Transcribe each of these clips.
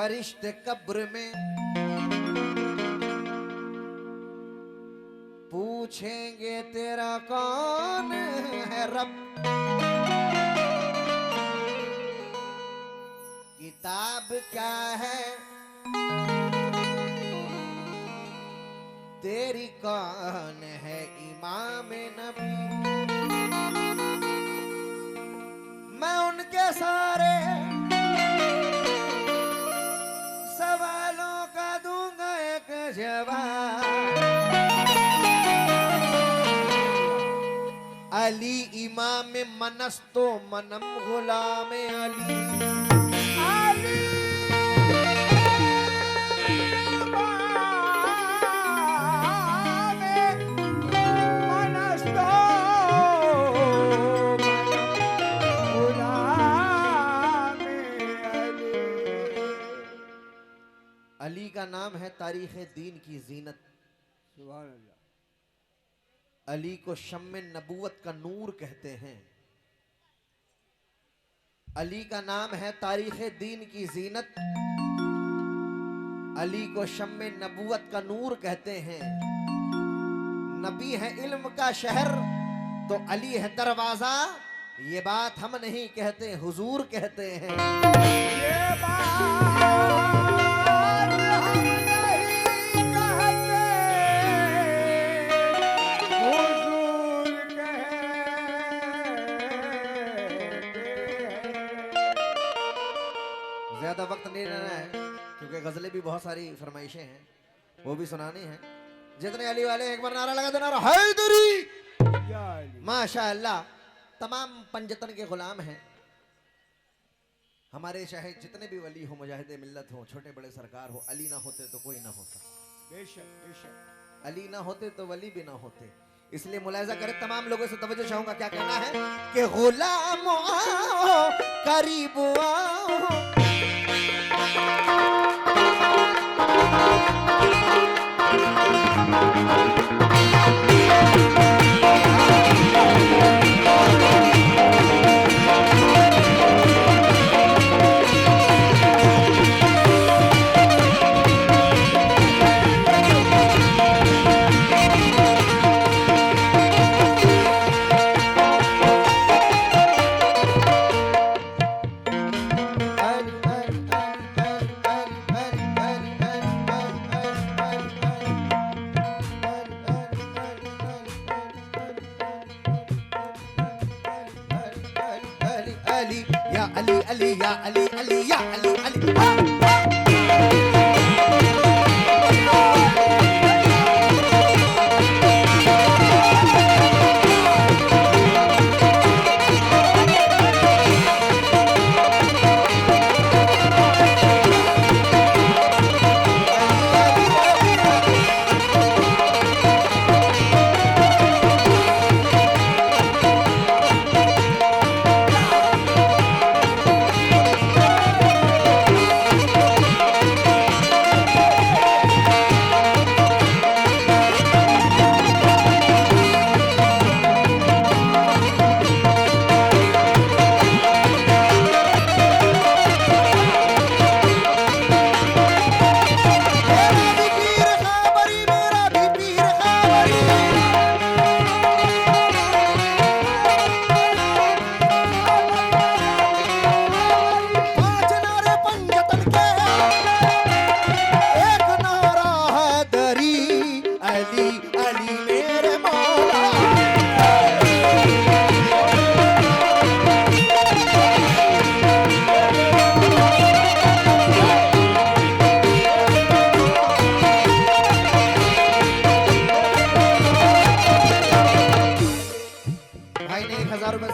फरिश्ते कब्र में पूछेंगे तेरा कौन है रब। किताब क्या है तेरी कौन है इमाम नबी। मैं उनके सारे सवालों का दूंगा एक जवाब। अली इमाम मनस्तो मनम गुलाम अली। अली का नाम है तारीख दीन की जीनत। सुभान अल्लाह। अली को शम्मे नबूवत का नूर कहते हैं। अली का नाम है तारीख दीन की जीनत। अली को शम्मे नबूवत का नूर कहते हैं। नबी है इल्म का शहर तो अली है दरवाजा। ये बात हम नहीं कहते हुजूर कहते हैं। ये बात हम नहीं कहते, हुजूर कहते हैं। ज्यादा वक्त नहीं लेना है क्योंकि गजलें भी बहुत सारी फरमाइशें हैं, वो भी सुनानी है। जितने अली वाले एक बार नारा लगा देना हैदरी। या अली। माशाअल्लाह तमाम पंजतन के गुलाम हैं हमारे, चाहे जितने भी वली हो, मुजाहिदे मिल्लत हो, छोटे बड़े सरकार हो, अली ना होते तो कोई ना होता। बेशक बेशक। अली ना होते तो वली भी ना होते। इसलिए मुलाहिजा करें, तमाम लोगों से तवज्जो चाहूंगा, क्या कहना है कि गुलाम आओ करीब आओ। या अली अली या अली अली या अली अली।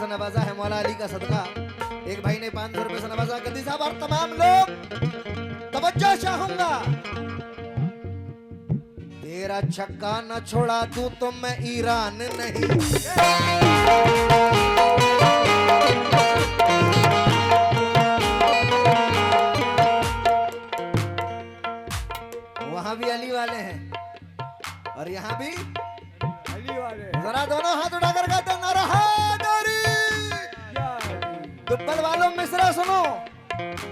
नवाजा है मौला अली का सदका। एक भाई ने 500 रुपए से नवाजा। गद्दी साहब और तमाम लोग तवज्जो चाहूंगा। तेरा छक्का न छोड़ा तू तो मैं ईरान नहीं। वहां भी अली वाले हैं और यहाँ भी अली वाले। जरा दोनों हाथ उठाकर कहते हैं नारा हैदरी। दुब्बल वालों मिसरा सुनो।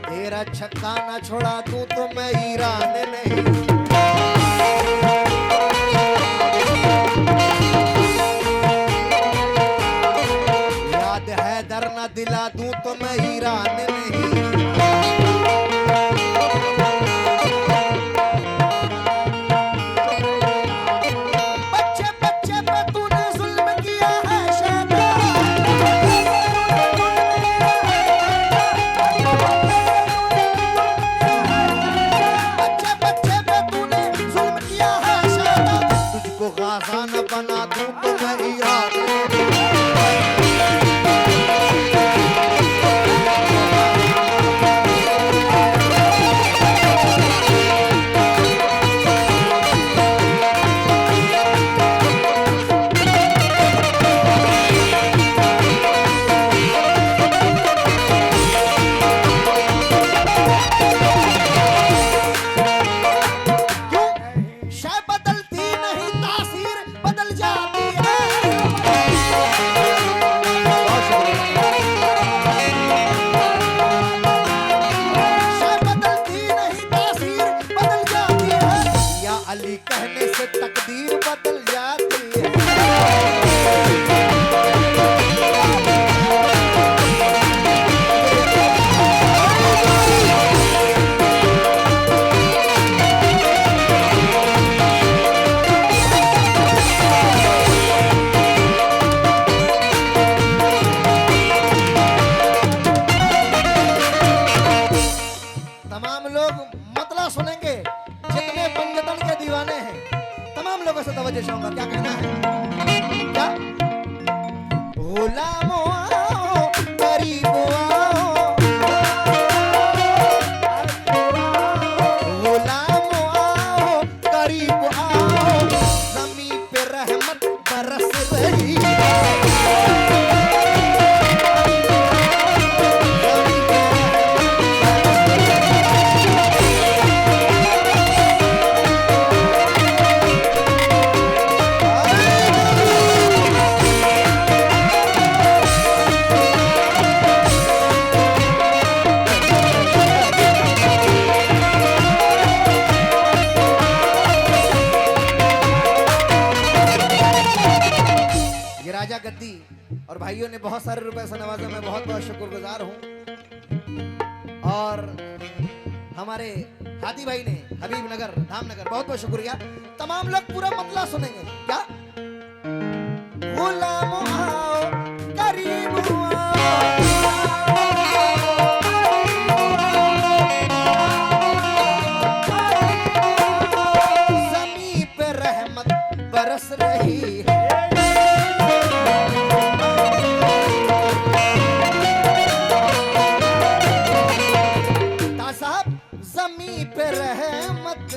तेरा छक्का ना छोड़ा तू तो मैं ईरान नहीं। याद है दर ना दिला दूं तो मैं ईरान नहीं। बच्चे बच्चे पे तूने जुल्म किया है शैतान। बच्चे बच्चे पे तूने जुल्म किया है शैतान। तुझको गाज़ा न बना दूं तो मैं ईरान नहीं। शय बदलती नहीं तासीर बदल जाती है। शय बदलती नहीं तासीर बदल जाती है। या अली कहने से तकदीर बदल जाती है। तमाम लोग मतला सुनेंगे जितने पंजतन के दीवाने हैं। तमाम लोगों से तवज्जो चाहूंगा, क्या कहना है? क्या? गुलामों आओ, गरीबों आओ, गुलामों आओ, गरीबों आओ, ज़मीं पे रहमत बरस रही है। ये राजा गद्दी और भाइयों ने बहुत सारे रुपए से नवाजा, मैं बहुत बहुत शुक्रगुजार हूं। और हमारे हादी भाई ने हबीब नगर धामनगर, बहुत बहुत शुक्रिया। तमाम लोग पूरा मतला सुनेंगे। क्या? गुलामों आओ, गरीबों आओ, ज़मीं पे रहमत बरस रही है। ज़मीं पे रहमत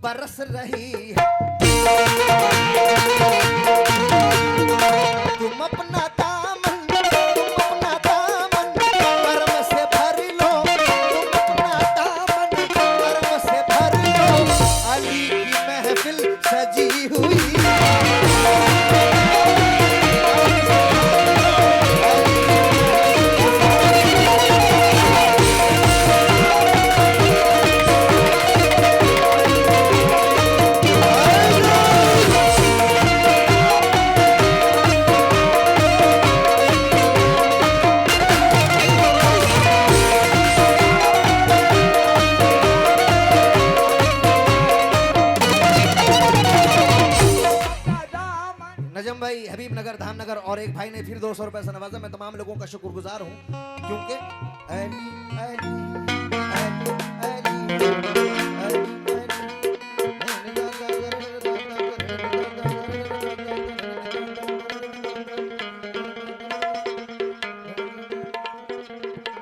बरस रही है। तुम अपना दामन कर्म से भर लो। तुम अपना दामन कर्म से भर लो। अली की महफिल सजी हुई है। नजम भाई हबीब नगर धामनगर और एक भाई ने फिर 200 रुपए से नवाजा। मैं तमाम लोगों का शुक्रगुजार हूं, क्योंकि अली अली अली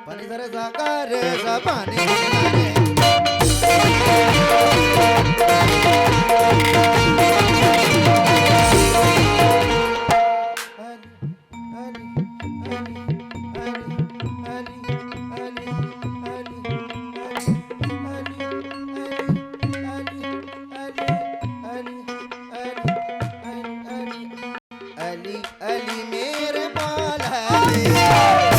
पानी जरे सागर सा पानी अली अली मेरे मौला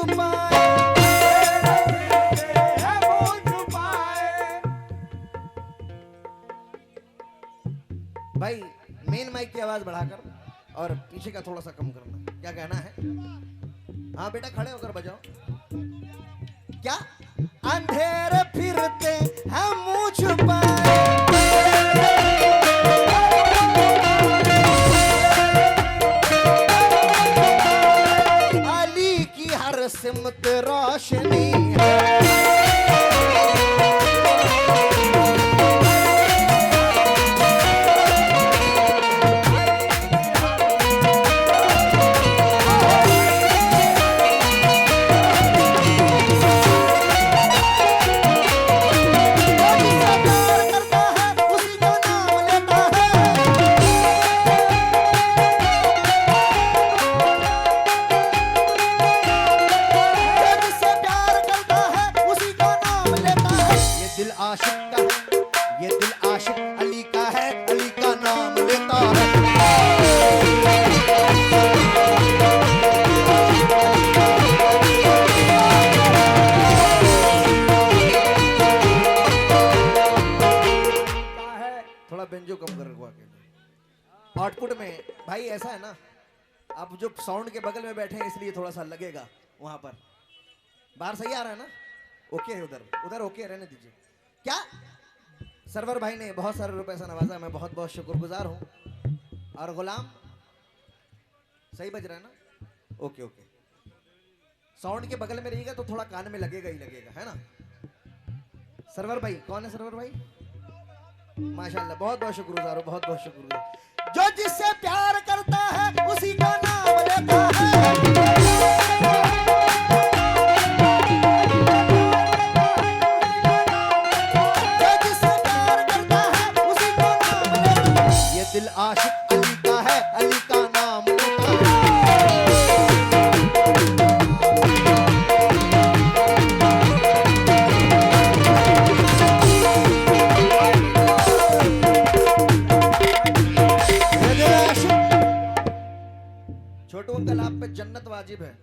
छुपाए। है मुंह छुपाए। भाई मेन माइक की आवाज बढ़ाकर और पीछे का थोड़ा सा कम करना। क्या कहना है? हाँ बेटा खड़े होकर बजाओ। क्या? अंधेरे फिरते हैं मुंह छुपाए, अली की हर सिमत रोशनी है। आशिक का है, ये दिल आशिक अली का है, अली का नाम लेता है। थोड़ा बेंजो कम कर रखो आगे। आउटपुट में भाई ऐसा है ना, आप जो साउंड के बगल में बैठे हैं इसलिए थोड़ा सा लगेगा वहां पर। बाहर सही आ रहा है ना? ओके है उधर, उधर ओके रहने दीजिए। क्या? सरवर भाई ने बहुत सारे रुपए से नवाजा, मैं बहुत बहुत शुक्रगुजार हूं। और गुलाम सही बज रहा है ना? Okay okay. साउंड के बगल में रहिएगा तो थोड़ा कान में लगेगा ही लगेगा, है ना? सरवर भाई कौन है? सरवर भाई माशाल्लाह, बहुत बहुत शुक्रगुजार हूं, बहुत बहुत शुक्रगुजार। जो जिससे प्यार करता है उसी का नाम लेता है। दिल आशिक अली का है, अली का नाम लेता है। दिल आशिक। छोटू अंकल आप पे जन्नत वाजिब है।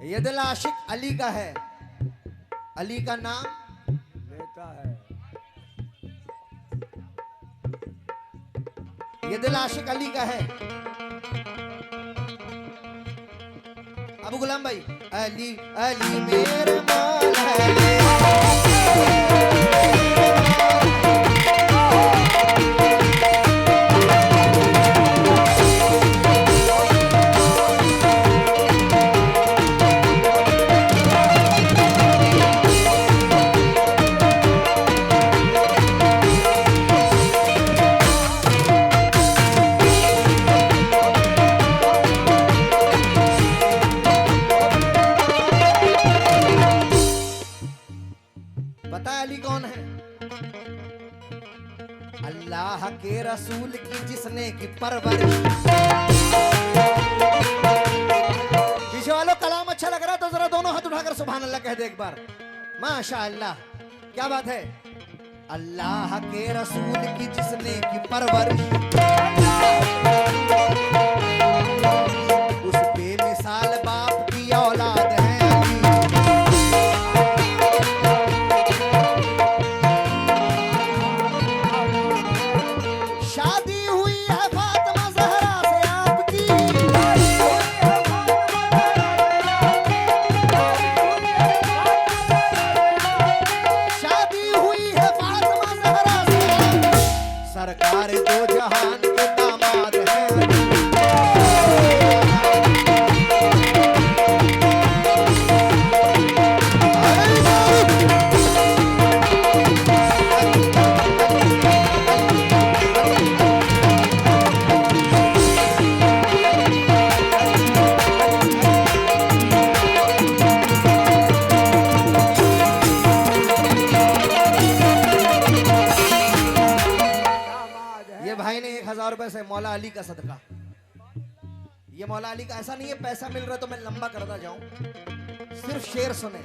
ये दिल आशिक अली का है, अली का नाम लेता है। ये दिल आशिक अली का है। अबू गुलाम भाई, अली अली मेरे मौला अल्लाह के रसूल की जिसने की परवरिश। पीछे वालों कलाम अच्छा लग रहा है तो जरा दोनों हाथ उठाकर सुभान अल्लाह कह दे एक बार। माशा अल्लाह, क्या बात है। अल्लाह के रसूल की जिसने की परवरिश, उस बेमिसाल बाप की औलाद है। सरकार दो जहान के दामाद हैं। भाई ने 1000 रुपए से मौला अली का सदका। ये मौला अली का ऐसा नहीं है पैसा मिल रहा तो मैं लंबा करता जाऊं, सिर्फ शेर सुने।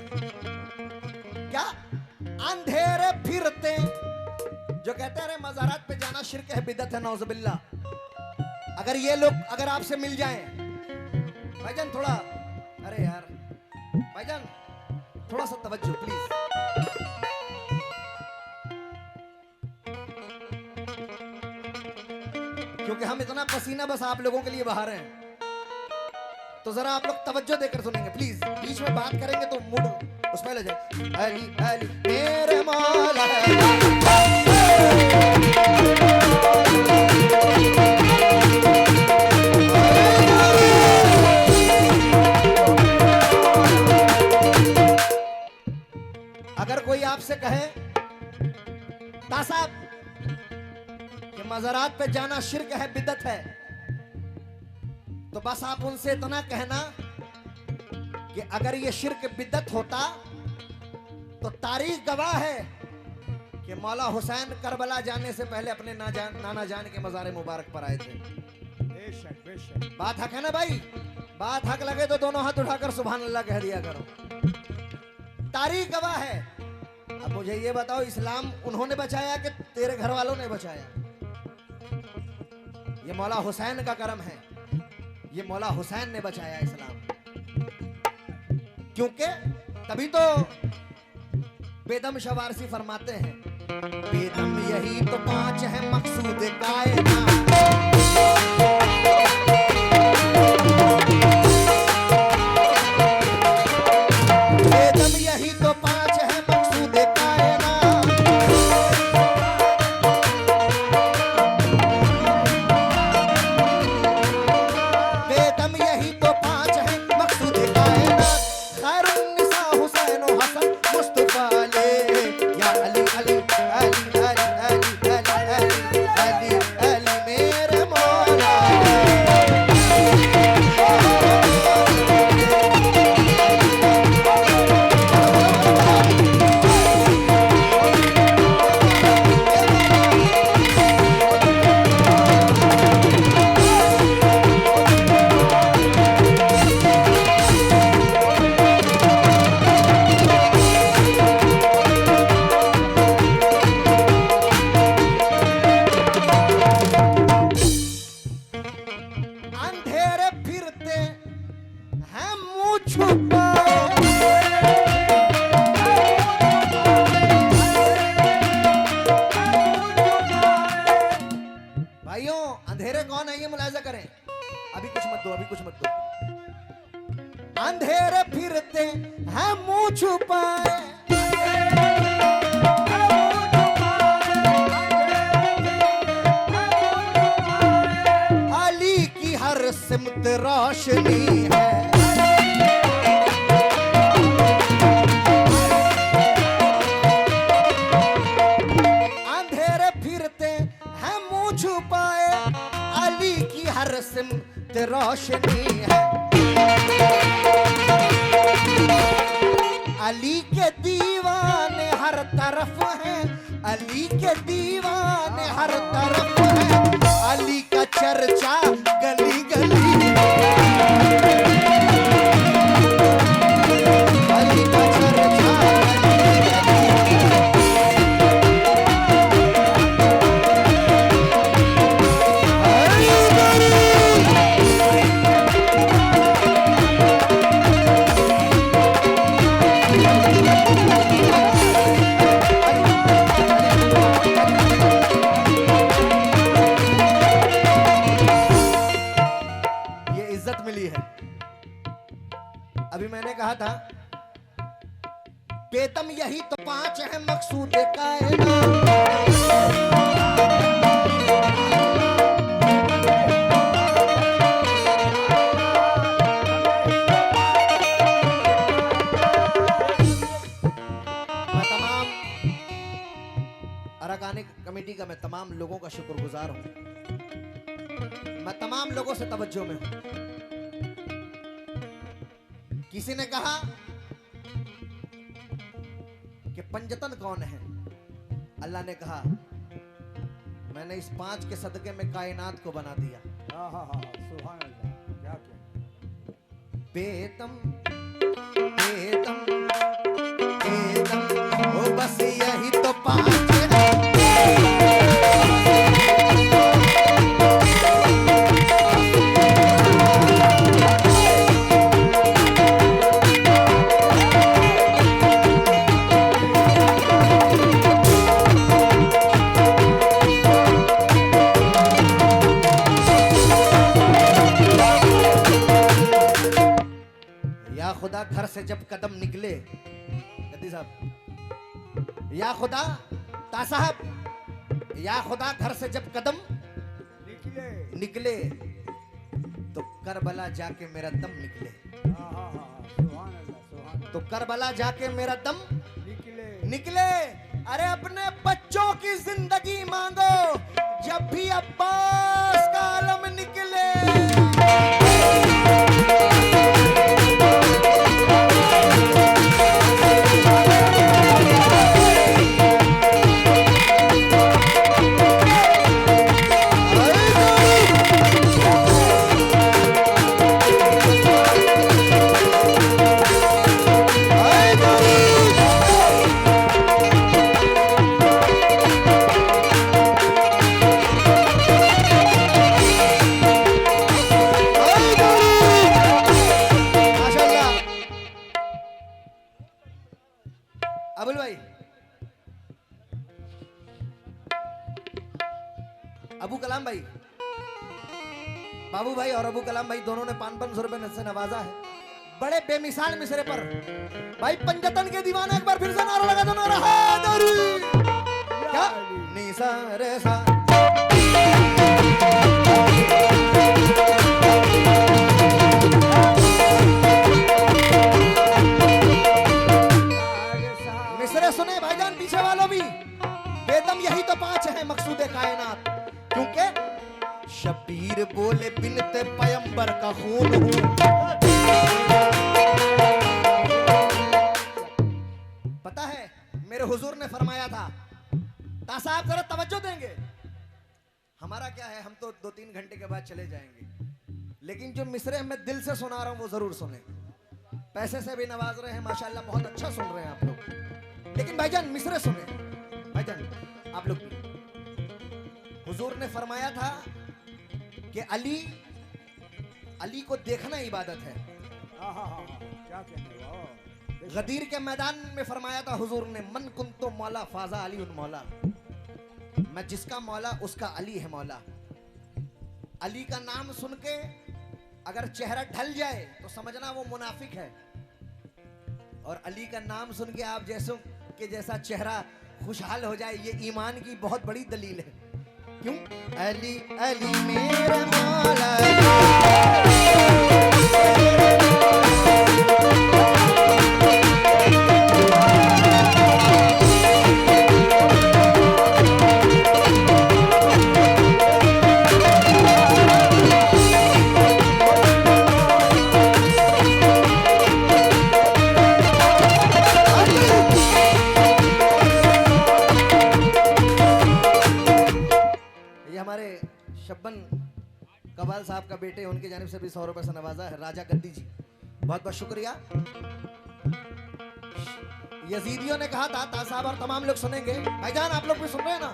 क्या? अंधेरे फिरते जो कहते हैं मज़ारात पे जाना शिर्क है, बिदअत है, नौज़ुबिल्लाह। अगर ये लोग अगर आपसे मिल जाएं भाईजान थोड़ा, अरे यार भाईजान थोड़ा सा तवज्जो प्लीज। क्योंकि हम इतना पसीना बस आप लोगों के लिए बहा रहे हैं, तो जरा आप लोग तवज्जो देकर सुनेंगे प्लीज। बीच में बात करेंगे तो मूड उसमें ले जाए। अली अली मेरे मौला अगर कोई आपसे कहे ता साहब कि मज़ारात पे जाना शिर्क है, बिदअत है, तो बस आप उनसे इतना कहना कि अगर ये शिर्क बिदअत होता तो तारीख गवाह है कि मौला हुसैन करबला जाने से पहले अपने नाना जान के मज़ार मुबारक पर आए थे। बेशक बेशक। बात हक है ना भाई? बात हक लगे तो दोनों हाथ उठाकर सुभान अल्लाह कह दिया करो। तारीख गवाह है। अब मुझे ये बताओ, इस्लाम उन्होंने बचाया कि तेरे घर वालों ने बचाया? ये मौला हुसैन का करम है, ये मौला हुसैन ने बचाया इस्लाम। क्योंकि तभी तो बेदम शवारसी फरमाते हैं, बेदम यही तो 5 है मकसूद कायनात। बेदम यही तो 5 है मकसूद कायनात। बेदम यही तो 5 है मकसूद कायनात। खैरुन निसा हुसैन व हसन मुस्तफा ले, या अली अली अली अली अली अली अली अली मेरे मौला। अंधेरे फिरते हैं मुंह छुपाए, भाइयों अंधेरे कौन है ये मुलाहिजा करें। अभी कुछ मत दो, अभी कुछ मत दो। अंधेरे फिरते हैं मुंह छुपाए, अली की हर सिमत रोशनी है। अंधेरे फिरते हैं मुंह छुपाए, अली की हर सिमत रोशनी है। अली के दीवाने हर तरफ हैं, अली के दीवाने हर तरफ हैं। अली का चर्चा गली गली, अली का चर्चा गली ये इज्जत मिली है। अभी मैंने कहा था बेदम यही तो 5 है मकसूद कायनात। मैं तमाम अरकानी कमेटी का मैं तमाम लोगों का शुक्रगुजार हूं। मैं तमाम लोगों से तवज्जो में हूं। किसी ने कहा कि पंजतन कौन है? अल्लाह ने कहा मैंने इस 5 के सदके में कायनात को बना दिया। सुभान अल्लाह, क्या क्या। बेदम बेदम बेदम ओ बस यही तो 5 है। घर से जब कदम निकले, गद्दी साहब, या खुदा, ता साहब, या खुदा घर से जब कदम निकले। निकले तो करबला जाके मेरा दम निकले। सुभान अल्लाह, सुभान अल्लाह। तो करबला जाके मेरा दम निकले। निकले। अरे अपने बच्चों की जिंदगी मांगो जब भी अब्बास का आलम निकले। अबुल भाई, अबू कलाम भाई, बाबू भाई और अबू कलाम भाई दोनों ने 500 रुपए से नवाजा है। बड़े बेमिसाल मिसरे पर भाई पंजतन के दीवाने एक बार फिर से नारा लगा दो, नारा हैदरी। क्या निसा रे सा मिसरे सुने भाईजान, पीछे वालों भी बेदम, यही तो 5 है मकसूद कायनात। क्योंकि शबीर बोले बिनते पैगंबर का खून हूं। पता है मेरे हुजूर ने फरमाया था, तासाब जरा तवज्जो देंगे, हमारा क्या है, हम तो 2-3 घंटे के बाद चले जाएंगे, लेकिन जो मिसरे मैं दिल से सुना रहा हूं वो जरूर सुने। पैसे से भी नवाज रहे हैं माशाल्लाह, बहुत अच्छा सुन रहे हैं आप लोग, लेकिन भाईजान मिसरे सुने। भाईजान आप लोग भी, हुजूर ने फरमाया था कि अली को देखना इबादत है। क्या कहने वाह। गदीर के मैदान में फरमाया था हुजूर ने, मन कुन तो मौला फाजा अली उन मौला, मैं जिसका मौला उसका अली है मौला। अली का नाम सुन के अगर चेहरा ढल जाए तो समझना वो मुनाफिक है, और अली का नाम सुन के आप जैसों के जैसा चेहरा खुशहाल हो जाए, ये ईमान की बहुत बड़ी दलील है। क्यों? अली अली मेरा मौला, शब्बन कबाल साहब का बेटे, उनकी जानिब से भी 100 रुपए से नवाजा है राजा गद्दी जी, बहुत बहुत शुक्रिया। यजीदियों ने कहा था साहब और तमाम लोग सुनेंगे, भाईजान आप लोग भी सुन रहे हैं ना,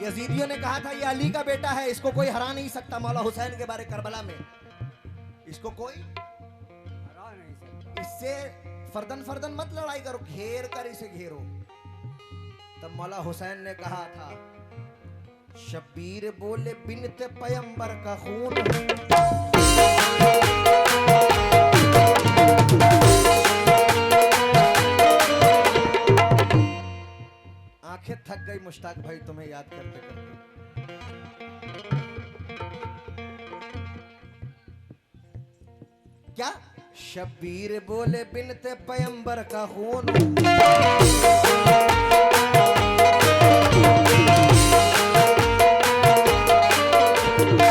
यजीदियों ने कहा था ये अली का बेटा है, इसको कोई हरा नहीं सकता। मौला हुसैन के बारे करबला में, इसको कोई हरा नहीं सकता। इससे फर्दन फर्दन मत लड़ाई करो, घेर कर इसे घेरो। तब मौला हुसैन ने कहा था, शबीर बोले बिनते पैगंबर का खून आंखें थक गई मुश्ताक भाई तुम्हें याद करते करते। क्या? शबीर बोले बिनते पैगंबर का खून,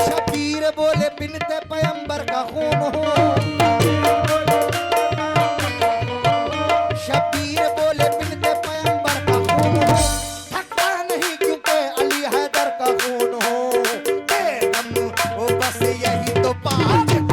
शबीर बोले बिनते पैगंबर का खून हो, शबीर बोले बिनते पैगंबर का खून हो, थकता नहीं क्योंकि अली हैदर का खून हो, एकदम ओ बस यही तो बात है।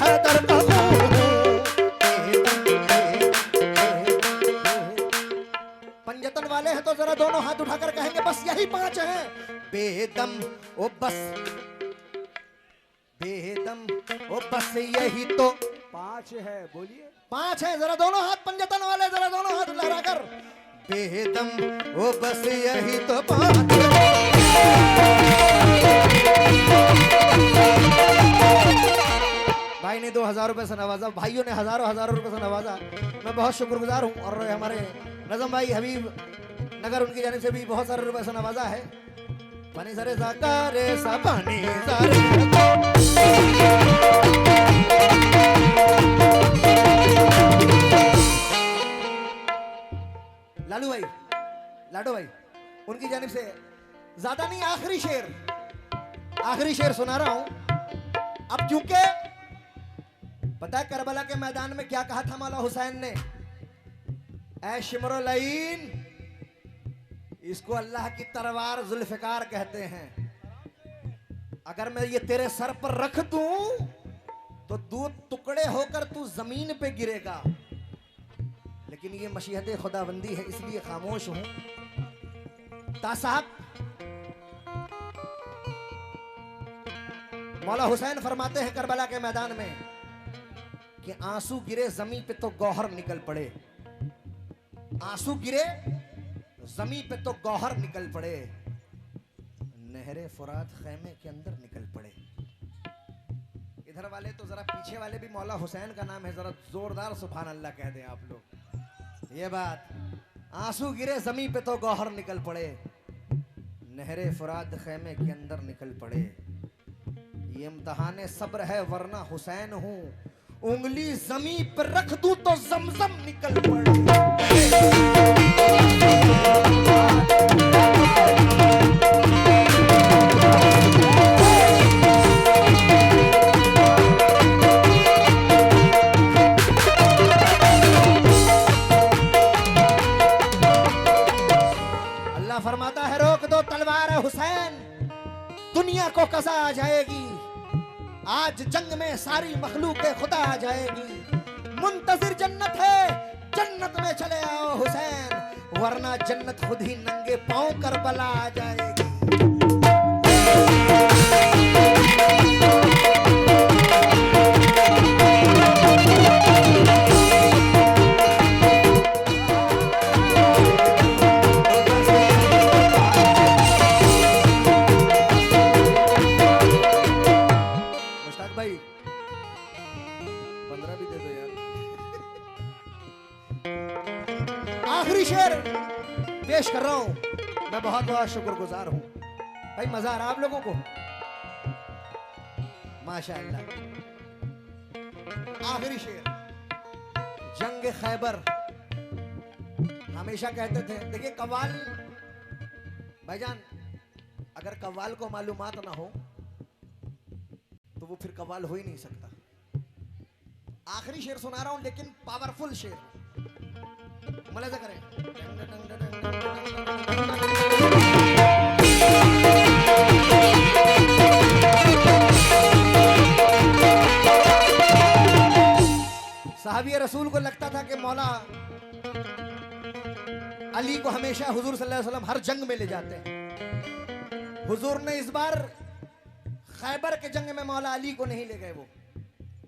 हैदर का पंजतन वाले हैं तो जरा दोनों हाथ उठाकर कहेंगे बस यही 5 हैं। बेदम ओ बस, बेदम ओ बस यही तो 5 है, बोलिए। 5 है, जरा दोनों हाथ पंजतन वाले जरा दोनों हाथ लहराकर। बेदम ओ बस यही तो 5। भाई ने 2000 रुपए से नवाजा, भाइयों ने हजारों रुपए से नवाजा। मैं बहुत शुक्रगुजार हूँ। और हमारे नजम भाई हबीब नगर उनकी जानिब से भी बहुत सारे रुपए से नवाजा है। पानी सारे साकारे सा पानी सारे लालू भाई, लाडो भाई उनकी जानिब से ज्यादा नहीं, आखिरी शेर सुना रहा हूं। अब क्योंकि पता है करबला के मैदान में क्या कहा था मौला हुसैन ने? ऐ शिमरुलईन, इसको अल्लाह की तलवार जुल्फिकार कहते हैं। अगर मैं ये तेरे सर पर रख दूं तो 2 टुकड़े होकर तू जमीन पे गिरेगा, लेकिन ये मशीहत खुदाबंदी है इसलिए खामोश हूं। ता साहब, मौला हुसैन फरमाते हैं करबला के मैदान में कि आंसू गिरे जमीन पे तो गौहर निकल पड़े, आंसू गिरे जमीन पे तो गौहर निकल पड़े, नहरे फुरात खैमे के अंदर निकल पड़े। इधर वाले तो जरा पीछे वाले भी मौला हुसैन का नाम है, जरा जोरदार सुभान अल्लाह कह दें आप लोग। ये बात, आंसू गिरे जमीन पे तो गौहर निकल पड़े, नहरे फुरात खैमे के अंदर निकल पड़े। ये इम्तिहाने सब्र है वरना हुसैन हूं, उंगली जमीन पर रख दूं तो जमजम निकल पड़े। अल्लाह फरमाता है रोक दो तलवार हुसैन, दुनिया को कज़ा आ जाएगी। आज जंग में सारी मखलूक खुदा आ जाएगी। मुंतजिर जन्नत है, जन्नत में चले आओ हुसैन, वरना जन्नत खुद ही नंगे पांव करबला आ जाएगी। आखिरी शेर पेश कर रहा हूं। मैं बहुत बहुत शुक्रगुजार हूं भाई, मजा आ रहा आप लोगों को? माशाअल्लाह। आखिरी शेर, जंग खैबर। हमेशा कहते थे, देखिए कव्वाल भाईजान, अगर कव्वाल को मालूमात ना हो तो वो फिर कव्वाल हो ही नहीं सकता। आखिरी शेर सुना रहा हूं लेकिन पावरफुल शेर, मुलाजा करें। साहबी रसूल को लगता था कि मौला अली को हमेशा हुजूर सल्लल्लाहु अलैहि वसल्लम हर जंग में ले जाते हैं। हुजूर ने इस बार खैबर के जंग में मौला अली को नहीं ले गए। वो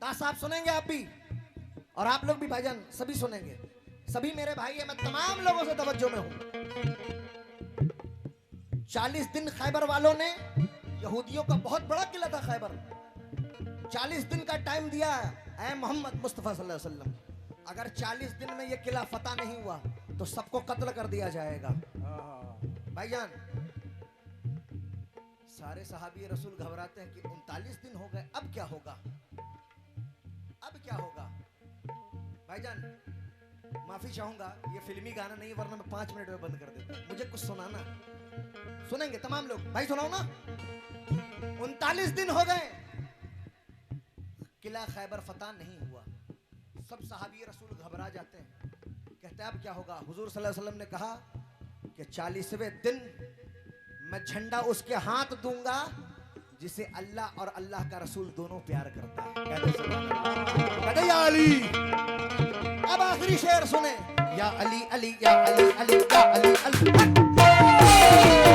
तास आप सुनेंगे आप भी, और आप लोग भी भाईजान सभी सुनेंगे। सभी मेरे भाई है, मैं तमाम लोगों से तवज्जो में हूं। 40 दिन खैबर वालों ने, यहूदियों का बहुत बड़ा किला था खैबर, 40 दिन का टाइम दिया ऐ मोहम्मद मुस्तफा सल्लल्लाहु अलैहि वसल्लम, अगर 40 दिन में ये किला फतह नहीं हुआ तो सबको कत्ल कर दिया जाएगा। भाईजान सारे सहाबी रसूल घबराते हैं कि 39 दिन हो गए, अब क्या होगा, अब क्या होगा। भाईजान माफी चाहूंगा, ये फिल्मी गाना नहीं, वरना मैं 5 मिनट में बंद कर देता। मुझे कुछ सुनाना, सुनेंगे तमाम लोग? भाई सुनाओ ना। 39 दिन हो गए, किला खैबर फतह नहीं हुआ, सब सहाबी रसूल घबरा जाते हैं, कहते हैं अब क्या होगा। हुजूर सल्लल्लाहु अलैहि वसल्लम ने कहा कि 40वें दिन मैं झंडा उसके हाथ दूंगा जिसे अल्लाह और अल्लाह का रसूल दोनों प्यार करता है। कहते सुभान अल्लाह। अली। अब आखिरी शेर सुने, या अली अली या अली अली या अली अली।